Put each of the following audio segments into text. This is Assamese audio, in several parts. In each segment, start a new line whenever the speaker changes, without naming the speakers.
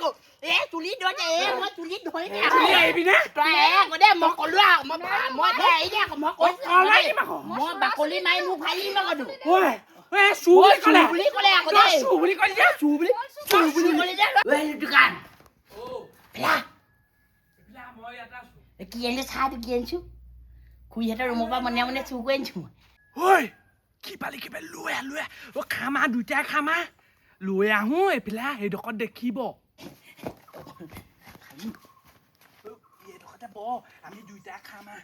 আকৌ তুলি ধৰিছে মই তুলি ধৰি
তুলি আহিবি নে
তই আকৌ দে মই ক'লো মই এই দে মই মই বাকলি মাৰি মোক ফালিম আকৌ
ঐ চু বুলি ক'লে
আকৌ দে
চু বুলি ক'লি যে
চু বুলি ক'লে যে এই দোকান ফেলা
মই ইয়াত আছো
কি আনিছে চাহটো কি আনিছো খুৰীহঁতৰ ৰুমৰ পৰা মনে মনে চুৰ কৰি আনিছো
ঐ কি পালি লৈ খামা দুইটাই খামা লৈ আহো এইফালে সেইডোখৰত দেখিব এইডোখৰতে ব আমি দুইটাই খামা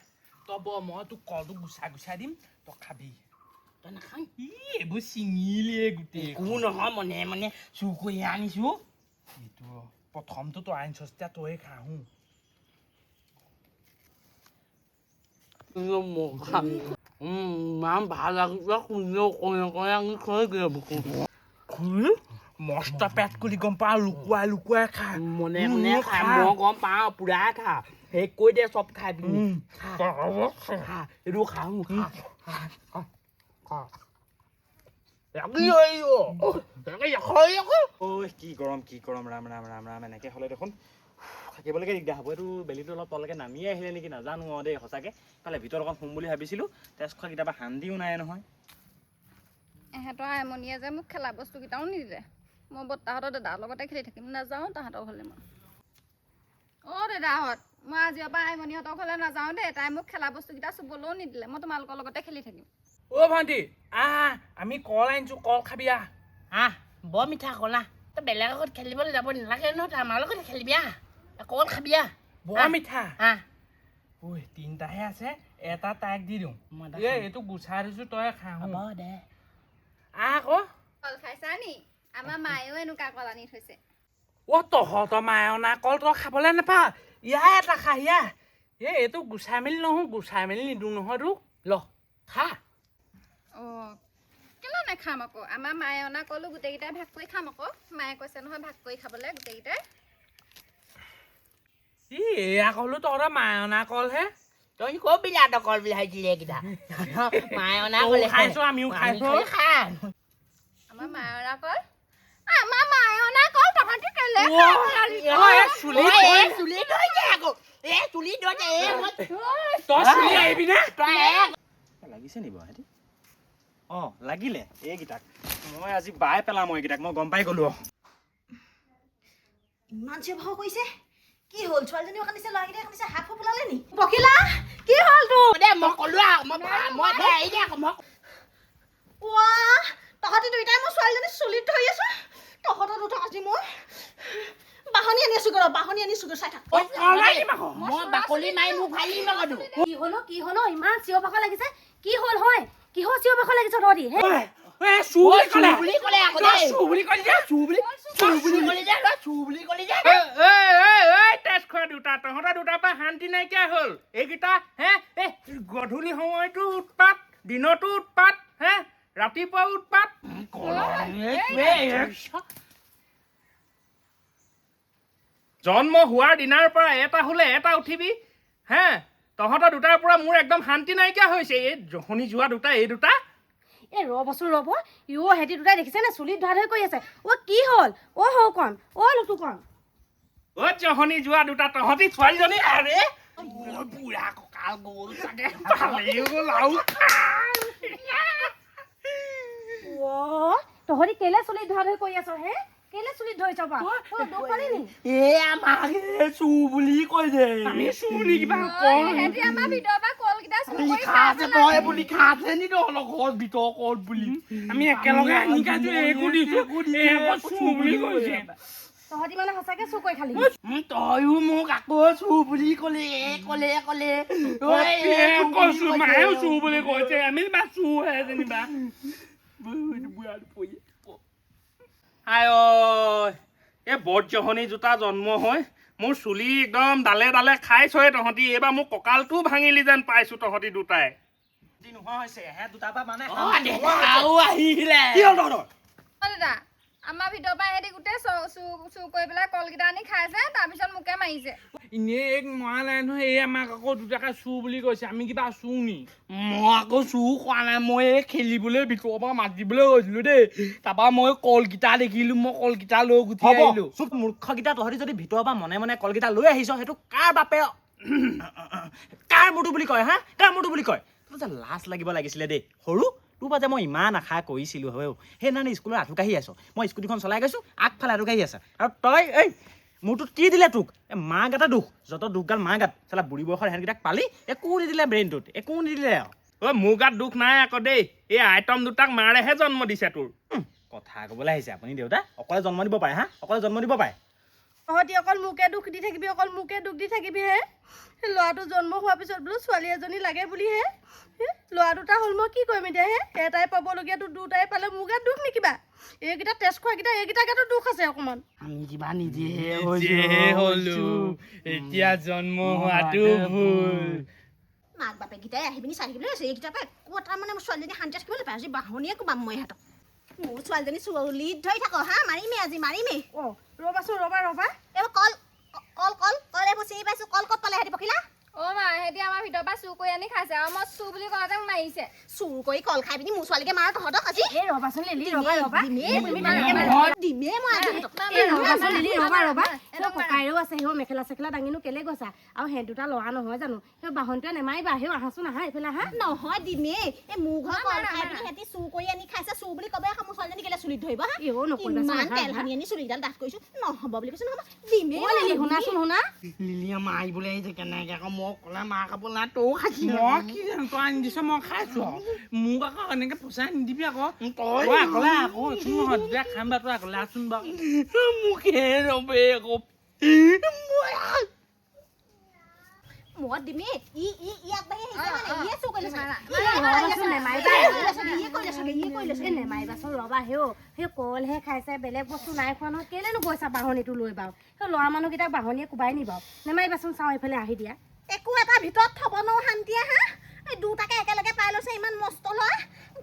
তই ব মই তোক কলটো গুচাই দিম তই খাবি
তই নাখাওঁ
এইবোৰ চিঙিলিয়ে গোটেই
একো নহয় মনে মনে চুৰ কৰি আনিছো
এইটো প্ৰথমটো তই আনিছ তেতিয়া তই খাওঁ
ইমান ভাল লাগিছে কোনেও কয় আমি থৈ দিয়ে
মস্ত পেট কৰি গম পাওঁ লুকুৱাই খা
মনে মনে খা মই গম পাওঁ পুৰা খা সেই কৈ দে চব খাই পিনি খা এইটো খাওঁ
কি গৰম ৰাম এনেকে হ'লে দেখোন থাকিবলৈকে দিগদাৰ হ'ব এইটো বেলিটো অলপ তললৈকে নামিয়ে আহিলে নেকি নাজানো আৰু দেই সঁচাকে কালে ভিতৰত অকণ শুম বুলি ভাবিছিলোঁ তেজ খোৱা কেতিয়াবা শান্তিও নাই নহয়
এহেঁতৰ আইমণিয়ে যে মোক খেলা বস্তুকেইটাও নিদিলে মই বৰ্তাহঁতৰ দাদাৰ লগতে খেলি থাকিম নাযাওঁ তাহাঁতৰ ঘৰলৈ মই দাদাহঁত মই আজিৰ পৰা আইমণিহঁতৰ ঘৰলৈ নাযাওঁ দেই তাই মোক খেলা বস্তুকেইটা চুবলৈও নিদিলে মই তোমালোকৰ লগতে খেলি থাকিম
ভণ্টি আমি কল আনিছো কল খাবি
বৰ মিঠা কলা তই বেলেগ আগত খেলিবলৈ যাব নালাগে নহয় তই আমাৰ লগত খেলিবি কল খাবি
বৰ মিঠা ঐ তিনিটাহে আছে এটা তাইক দি দিওঁ এইটো গুচাই দিছো তই খা
হ'ব দে
আকৌ
কল খাইছা নি আমাৰ মায়েও এনেকুৱা কল আনি থৈছে
তহঁতৰ মায়ে অনা কল তই খাবলৈ নাপা ইয়াৰ এটা খা এইটো গুচাই মেলি নিদিওঁ নহয় তোক ল খা
কেলৈ নাখাম আকৌ আমাৰ মায়ে অনা কলো গোটেইকেইটাই ভাগ কৰি খাম আকৌ মায়ে কৈছে নহয় ভাগ কৰি খাবলৈ গোটেইকেইটাই
এয়া কলো তহঁতৰ মায়ে অনা কল হে
তই কবি তই কল বুলি ভাবিছিলি এইকেইটা মায়ে অনা কলে
খাইছো আমিও খাইছো
খা
আমাৰ মায়ে অনা কল তহঁতি কেলে
চুলি ধৰিছে আকৌ চুলি ধৰিছে
তই চুলি আহিবি নে
লাগিছে নি বাৰু সিহঁতি লাগিলে এইকেইটাক মই আজি বাই পেলাম এইকেইটাক মই গম পাই গলো
ইমান চিঞৰ বাখৰ কৰিছে কি হ'ল ছোৱালীজনীও কান্দিছে ল'ৰাকেইটাই কান্দিছে হাত ফুলালে নি পখিলা কি হ'ল তোৰ
দে মই ক'লো মই দে এই দে মই
তহঁতি দুইটাই মোৰ ছোৱালীজনী চুলিত ধৰি আছো তহঁতৰ দুটা আজি মই বাহনী আনিছো চাই থাক
মই বাকলি মাৰি মোক ফালিম আকৌ
কি হলো ইমান চিঞৰ বাখৰ লাগিছে কি হ'ল হয় কিহৰ চিঞৰ বাখৰ লাগিছে তহঁতি
চু
বুলি ক'লে আকৌ দে
চু বুলি ক'লি যে তেজ খোৱা দুটা তহঁতৰ দুটাৰ পৰা শান্তি নাইকিয়া হ'ল এইকেইটা গধূলি সময়তো উৎপাত দিনতো উৎপাত ৰাতিপুৱা উৎপাত জন্ম হোৱাৰ দিনাৰ পৰা এটা হ'লে এটা উঠিবি তহঁতৰ দুটাৰ পৰা মোৰ একদম শান্তি নাইকিয়া হৈছে এই জহনি যোৱা দুটা এই দুটা
ৰ'ব সিহঁতি দুটাই দেখিছে নে চুলিত ধৰা ধৰি কৰি আছে কি হ'ল সৌ কণ লুটু কণ
জহনি যোৱা দুটা তহঁতি ছোৱালীজনী আৰে বুঢ়া কঁকাল গ'ল চাগে
তহঁতি কেলে চুলিত ধৰা ধৰি কৰি আছ কেলে চুলিত ধৰিছ
চু বুলি কৈ দে
আমি চু বুলি কিবা
সিহঁতি আমাৰ ভিতৰৰ পৰা কলকেইটা চুৰ কৰি
খাইছে নি তহঁতৰ ভিতৰ কল বুলি
আমি একেলগে আনি খাইছো একো দিছো চু বুলি কৈছে
তহঁতি মানে সঁচাকে চুৰ কৰি খালি
তয়ো মোক আকৌ চু বুলি ক'লে
কৈছো মায়েও চু বুলি কৈছে আমি বা চুহে যেনিবা এই বৰজহনি জোতা জন্ম হয় মোৰ চুলি একদম ডালে ডালে খাইছয়ে তহঁতি এইবাৰ মোৰ কঁকালটোও ভাঙিলি যেন পাইছো তহঁতি দুটাই
নোহোৱা হৈছে দুটাৰ পৰা মানে
আহিলে
দাদা আমাৰ ভিতৰৰ পৰা সিহঁতি গোটেই চুৰ কৰি পেলাই কলকেইটা আনি খাইছে তাৰপিছত মোকে মাৰিছে
এনেই এক মৰা নাই নহয় এই আমাক আকৌ দুটাকে চুৰ বুলি কৈছে আমি কিবা চুৰ নি মই আকৌ চুৰ কৰা নাই মই এই খেলিবলৈ ভিতৰৰ পৰা মাতিবলৈ গৈছিলো দেই তাৰপৰা মই কলকেইটা দেখিলো মই কলকেইটা লৈ গুচি আহিলো
চুপ মূৰ্খকেইটা তহঁতি যদি ভিতৰৰ পৰা মনে মনে কলকেইটা লৈ আহিছ সেইটো কাৰ বাপে কাৰ মূৰটো বুলি কয় হা কাৰ মূৰটো বুলি কয় তোৰ যে লাজ লাগিব লাগিছিলে দেই সৰু তোৰ পৰা যে মই ইমান আশা কৰিছিলোঁ হয় সেইদিনাখনি স্কুলত আঁঠুকাঢ়ি আছ মই স্কুটিখন চলাই গৈছোঁ আগফালে আঁঠুকাঢ়ি আছা আৰু তই এই মোৰটোত কি দিলে তোক মা গাতে দুখ যত দুখগাল মা গাত চালা বুঢ়ী বয়সৰ সিহঁতকেইটাক পালি একো নিদিলে ব্ৰেইনটোত একো নিদিলে আৰু
মোৰ গাত দুখ নাই আকৌ দেই এই আইটম দুটাক মাৰেহে জন্ম দিছে তোৰ
কথা ক'বলৈ আহিছে আপুনি দেউতা অকলে জন্ম দিব পাৰে হা অকলে জন্ম দিব পাৰে
তহঁতি অকল মোকে দুখ দি থাকিবি অকল মোকে দুখ দি থাকিবি হে ল'ৰাটো জন্ম হোৱাৰ পিছত বোলো ছোৱালী এজনী লাগে বুলিহে ল'ৰা দুটা হ'ল মই কি কৰিম এতিয়া হে এটাই পাবলগীয়াটো দুটাই পালে মোৰ গাত দুখ নিকিবা এইকেইটা টেষ্ট খোৱাকেইটা এইকেইটা গাতো দুখ আছে অকণমান
আমি কিবা নিজেহে হলো এতিয়া জন্ম হোৱাটো ভুল
মাক বাপেকেইটাই আহি পিনি চাই থাকিবলৈ আছে এইকেইটাৰ পৰা একো এটা মানে ছোৱালীজনী শান্তি থাকিবলৈ পাই আজি বাহনীয়ে কোবাম মই ইহঁতক মোৰ ছোৱালীজনী চুলিত ধৰি থাকক হা মাৰিমেই আজি মাৰিমেই অঁ ৰ'বাচোন ৰ'বা এইবোৰ কল কল কল কল এইবোৰ চিনি পাইছোঁ কল ক'ত পালে সিহঁতি পখিলা
অ' মা সিহঁতি আমাৰ ভিতৰৰ পৰা চুৰ কৰি আনি খাইছে আৰু মই চুৰ বুলি কওঁতে মাৰিছে
চুৰ কৰি কল খাই পিনি মোৰ ছোৱালীকে মাৰ তহঁতক আজি
এই ৰবাচোন লিলি ৰবা
দিমেই মই আজি
এই ৰবাচোন লিলি ৰবা সেই ককাইৰো আছে সেই মেখেলা চেখেলা দাঙিনো কেলে গৈছা আৰু সেই দুটা ল'ৰা নহয় জানো সেই বাহনটোৱে নেমাৰিবা সেই আহাচোন আহা এইফালে আহা
নহয় দিমেই এই মোৰ ঘৰ কল খাই পিনি সিহঁতি চুৰ কৰি আনি খাইছে চুৰ বুলি ক'বে মোৰ ছোৱালীজনী কেলে চুলিত ধৰিব হা ইমান তেল সানি আনি চুলিকেইডাল ডাঠ কৰিছোঁ নহ'ব বুলি কৈছোঁ নহ'ব দিমেই
লিলি শুনাচোন শুনা
লিলিয়ে মাৰিবলৈ আহিছে কেনেকে আকৌ মই ক'লে মাৰ কাপোৰ নাই তয়ো খাইছি মই কি জানো তই আনি দিছ মই খাইছো মোক আকৌ এনেকে পইচা নিদিবি আকৌ তই অকলে আকৌ একো নহয় দে খাম বা তই অকলে আছোন বাৰু মোকে ৰবে আকৌ
মই দিমেই ই আগবাঢ়ি আহিছে মানে ইয়ে চুৰ কৰি লৈছে
নেমাৰিবাচোন ৰবা সেই কলহে খাইছে বেলেগ বস্তু নাই খোৱা নহয় কেলেনো গৈছা বাহনীটো লৈ বাৰু সেই ল'ৰা মানুহকেইটাক বাহনীয়ে কোবাই নি বাৰু নেমাৰিবাচোন চাওঁ এইফালে আহি দিয়া
একো এটা ভিতৰত থ'ব নোৱাৰো শান্তিয়ে হা এই দুটাকে একেলগে পাই লৈছে ইমান মস্ত লয়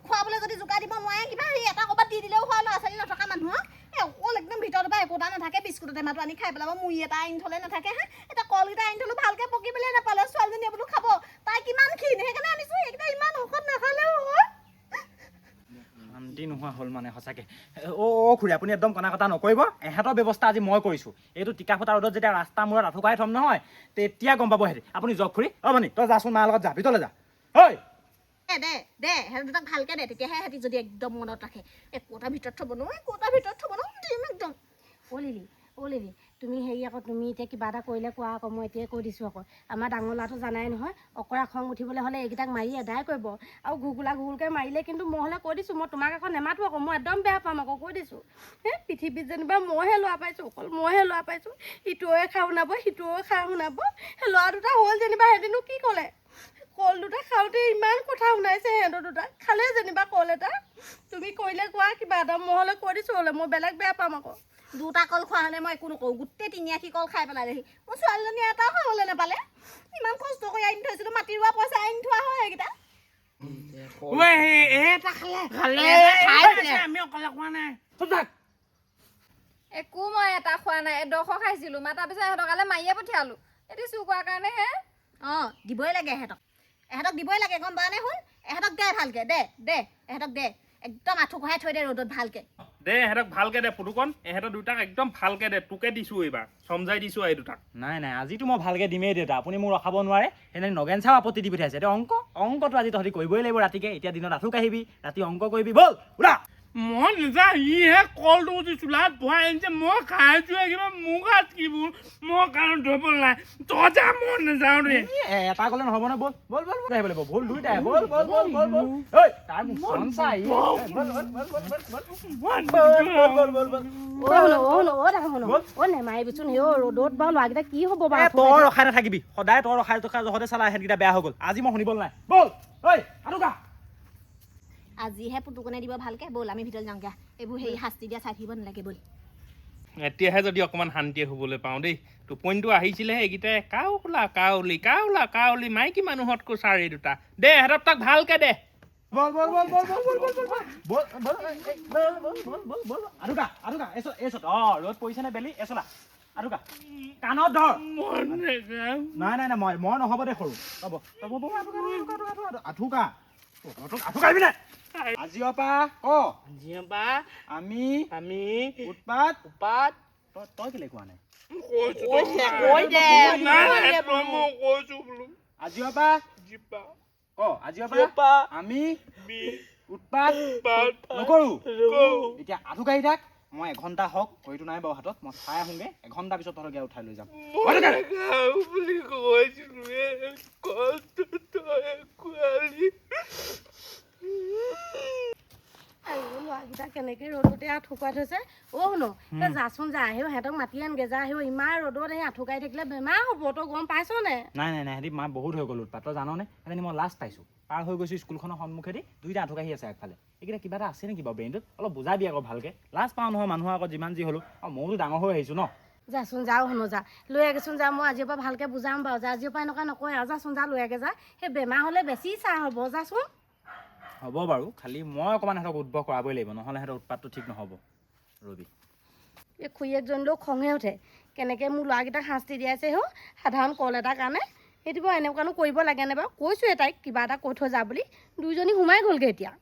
খোৱাবলৈ যদি যোগাৰ দিব নোৱাৰে কিবা এটা ক'ৰবাত দি দিলেও হয় ল'ৰা ছোৱালী নথকা মানুহক এই অকল একদম ভিতৰত পৰা একোটা নাথাকে বিস্কুটৰ টেমাটো আনি খাই পেলাব মুড়ি এটা আনি থ'লে নাথাকে হা এতিয়া কলকেইটা আনি থ'লো ভালকৈ পকিবলৈ নাপালে ছোৱালীজনীয়ে বোলো খাব তাই কিমান ক্ষীণ সেইকাৰণে আনিছোঁ এইকেইটা ইমান ঔষধ নাখালেও হয়
শান্তি নোহোৱা হ'ল মানে সঁচাকৈ খুৰী আপুনি একদম কণা কটা নকৰিব এহেঁতৰ ব্যৱস্থা আজি মই কৰিছোঁ এইটো টিকা ফটা ৰ'দত যেতিয়া ৰাস্তা মূৰত আঁঠুকাই থ'ম নহয় তেতিয়া গম পাব সিহঁতি আপুনি যাওক খুৰী ভনী তই যাচোন মাৰ লগত যা ভিতৰলৈ যা ঐ
দে সিহঁত দুটাক ভালকৈ দে তেতিয়াহে সিহঁতি যদি একদম মনত ৰাখে একোটা ভিতৰত থ'ব নোৱাৰো দিম একদম
অ' লিলি তুমি হেৰি আকৌ তুমি এতিয়া কিবা এটা কৰিলে কোৱা আকৌ মই এতিয়াই কৈ দিছোঁ আকৌ আমাৰ ডাঙৰ ল'ৰাটো জানাই নহয় অকৰা খং উঠিবলৈ হ'লে এইকেইটাক মাৰি আদায় কৰিব আৰু ঘুগুলকৈ মাৰিলে কিন্তু মই হ'লে কৈ দিছোঁ মই তোমাক আকৌ নেমাতো আকৌ মই একদম বেয়া পাম আকৌ কৈ দিছোঁ পৃথিৱীত যেনিবা মইহে ল'ৰা পাইছোঁ অকল মইহে ল'ৰা পাইছোঁ ইটোৱে খাই শুনাব সিটোৱে খাই শুনাব সেই ল'ৰা দুটা হ'ল যেনিবা সিহঁতিনো কি ক'লে কল দুটা খাওঁতে ইমান কথা শুনাইছে সিহঁতৰ দুটা খালে যেনিবা কল এটা তুমি কৰিলে কোৱা কিবা এটা মই হ'লে কৈ দিছোঁ হ'লে মই বেলেগ বেয়া পাম আকৌ
দুটা কল খোৱা হ'লে মই একো নকৰোঁ গোটেই 3 কল খাই পেলাই দেহি মোৰ ছোৱালীজনী এটাও খাবলৈ নাপালে ইমান কষ্ট কৰি আনি থৈছিলোঁ মাটি ৰোৱা পইচা আনি থোৱা হয় সেইকেইটা
আমি অকলে খোৱা নাই
একো মই এটা খোৱা নাই এডোখৰ খাইছিলোঁ মা তাৰপিছত সিহঁতৰ কালে মাৰিয়ে পঠিয়ালোঁ এতিয়া চুৰ কৰাৰ কাৰণেহে
অঁ দিবই লাগে এহেঁতক দিবই লাগে গম পাৱনে শুন এহেঁতক দে ভালকৈ দে এহেঁতক দে একদম আঁঠু কঢ়াই থৈ দে ৰ'দত ভালকৈ
দে এহেঁতক ভালকে দে পুতুকণ এহেঁতৰ দুটাক একদম ভালকে দে তোকে দিছোঁ এইবাৰ সমজাই দিছোঁ এই দুটাক
নাই আজিতো মই ভালকৈ দিমেই দেউতা আপুনি মোক ৰখাব নোৱাৰে সেইদিনা নগেন চাও আপত্তি দি পঠিয়াইছে এতিয়া অংকটো আজি তহঁতি কৰিবই লাগিব ৰাতিকে এতিয়া দিনত আঁঠু কাঢ়িবি ৰাতি অংক কৰিবি ব'ল ওলা
মই নিজা ইহে কলটো চোলাত ভৰাই আনিছে মই খাইছোঁ কিবা মোক হাত কিবোৰ মই কাৰণ ধৰিব নাই তই যা মই নাযাওঁ দেই
এটা ক'লে নহ'ব নহয় ব'ল আহিব লাগিব ভুল দুইটাই ব'ল ঐ তাৰ মুখখন চাই
নেমাৰিবিচোন সেই ৰ'দত বাৰু ল'ৰাকেইটা কি হ'ব বাৰু
তই ৰখাই নাথাকিবি সদায় তই ৰখাই জহতে চালা সেহেঁতকেইটা বেয়া হৈ গ'ল আজি মই শুনিবলৈ নাই ব'ল ঐ আঁঠুকা
আজিহে পুতুকনে দিব ভালকৈ ব'ল আমি ভিতৰত যাওঁগৈ এইবোৰ হেৰি শাস্তি দিয়া চাই থাকিব নালাগে ব'ল
এতিয়াহে যদি অকণমান শান্তিয়ে শুবলৈ পাওঁ দেই টোপনিটো আহিছিলেহে এইকেইটাই কাউলি মাইকী মানুহতকৈ চাৰি দুটা দে এহেঁতক তাক ভালকে দে
বল বল বল বল বল বল বল বল বল আৰুকা এছত ৰ'দ পৰিছে নে বেলি এচলা আৰুকা কাণত ধৰ নাই নাই নাই মই নহ'ব দে সৰু আঠুকা আহিবি নাই আজিৰ পৰা আমি উৎপাত তই কেলে কোৱা নাই আজিৰ পৰা আমি উৎপাত নকৰো এতিয়া আঠুকা আহি থাক মই এঘণ্টা হওক ঘড়ীটো নাই বাৰু হাতত মই চাই আহোঁগে এঘণ্টা পিছত তহঁতক উঠাই লৈ যাম
ল'ৰাকেইটা কেনেকে ৰ'দতে আঁঠুকাই থৈছে শুনো তই যাচোন যা আহিব সিহঁতক মাতি আনগে যা আহিব ইমান ৰ'দত সেই আঁঠুকাই থাকিলে বেমাৰ হ'ব তই গম পাইছ নে
নাই সিহঁতি মা বহুত হৈ গ'ল উৎপাত তই জাননে সেইকাৰণে মই লাষ্ট পাইছোঁ পাৰ হৈ গৈছোঁ স্কুলখনৰ সন্মুখেদি দুইটা আঁঠুকাহি আছে আগফালে এইকেইটা কিবা এটা আছে নেকি বাৰু ব্ৰেইনটোত অলপ বুজাই দিয়ে আকৌ ভালকে লাজ পাওঁ নহয় মানুহৰ আগত যিমান যি হ'লো মইতো ডাঙৰ হৈ আহিছোঁ ন
যাচোন যাওঁ শুনো যা লৈ আগেচোন যা মই আজিৰ পৰা ভালকে বুজাম বাৰু যা আজিৰ পৰা এনেকুৱা নকয় আৰু যাচোন যা লৈ আগে যা সেই বেমাৰ হ'লে বেছি চাহ হ'ব যাচোন
হ'ব বাৰু খালি মই অকণমান সিহঁতক উদ্ভৱ কৰাবই লাগিব নহ'লে সিহঁতৰ উৎপাতটো ঠিক নহ'ব ৰবি
এই খুৰীয়েকজনীলৈও খঙে উঠে কেনেকৈ মোৰ ল'ৰাকেইটাক শাস্তি দিয়াইছে সাধাৰণ কল এটাৰ কাৰণে সেইটো বাৰু এনেকুৱানো কৰিব লাগেনে বাৰু কৈছোঁৱে তাইক কিবা এটা কৈ থৈ যা বুলি দুইজনী সোমাই গ'লগৈ এতিয়া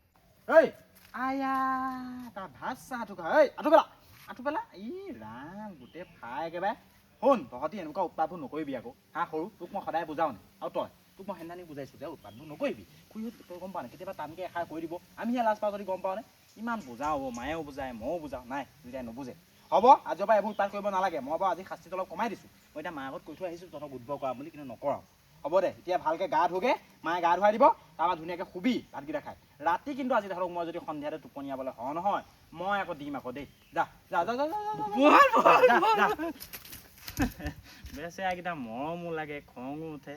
ঐ আয়া তাৰ ভাত চাহ আঁঠুপেলা ই ৰাম গোটেই ফাই একেবাৰে শুন তহঁতি এনেকুৱা উৎপাতবোৰ নকৰিবি আকৌ সৰু তোক মই সদায় বুজাওঁ নে আৰু তোক মই সেইদিনা বুজাইছোঁ যে উৎপাতবোৰ নকৰিবি খুৰীহঁত তই গম পাৱ নে কেতিয়াবা টানকৈ এষাৰ কৈ দিব আমিহে লাজ পাওঁ যদি গম পাওঁ নে ইমান বুজাওঁ মায়েও বুজায় ময়ো বুজাওঁ নাই দুইটাই নুবুজে হ'ব আজিৰ পৰা এইবোৰ উৎপাত কৰিব নালাগে মই বাৰু আজি শাস্তিটো অলপ কমাই দিছোঁ মই এতিয়া মাৰ আগত কৈ থৈ আহিছোঁ তহঁতক উদ্ভৱ কৰা বুলি কিন্তু নকৰাওঁ হ'ব দে এতিয়া ভালকৈ গা ধুগে মায়ে গা ধুৱাই দিব তাৰপৰা ধুনীয়াকৈ শুবি ভাতকেইটা খাই ৰাতি কিন্তু আজি ধৰক মই যদি সন্ধিয়াতে টোপনিয়াবলৈ হওঁ নহয় মই আকৌ দিম আকৌ দেই যা বেচেৰাকেইটা মৰমো লাগে খঙো উঠে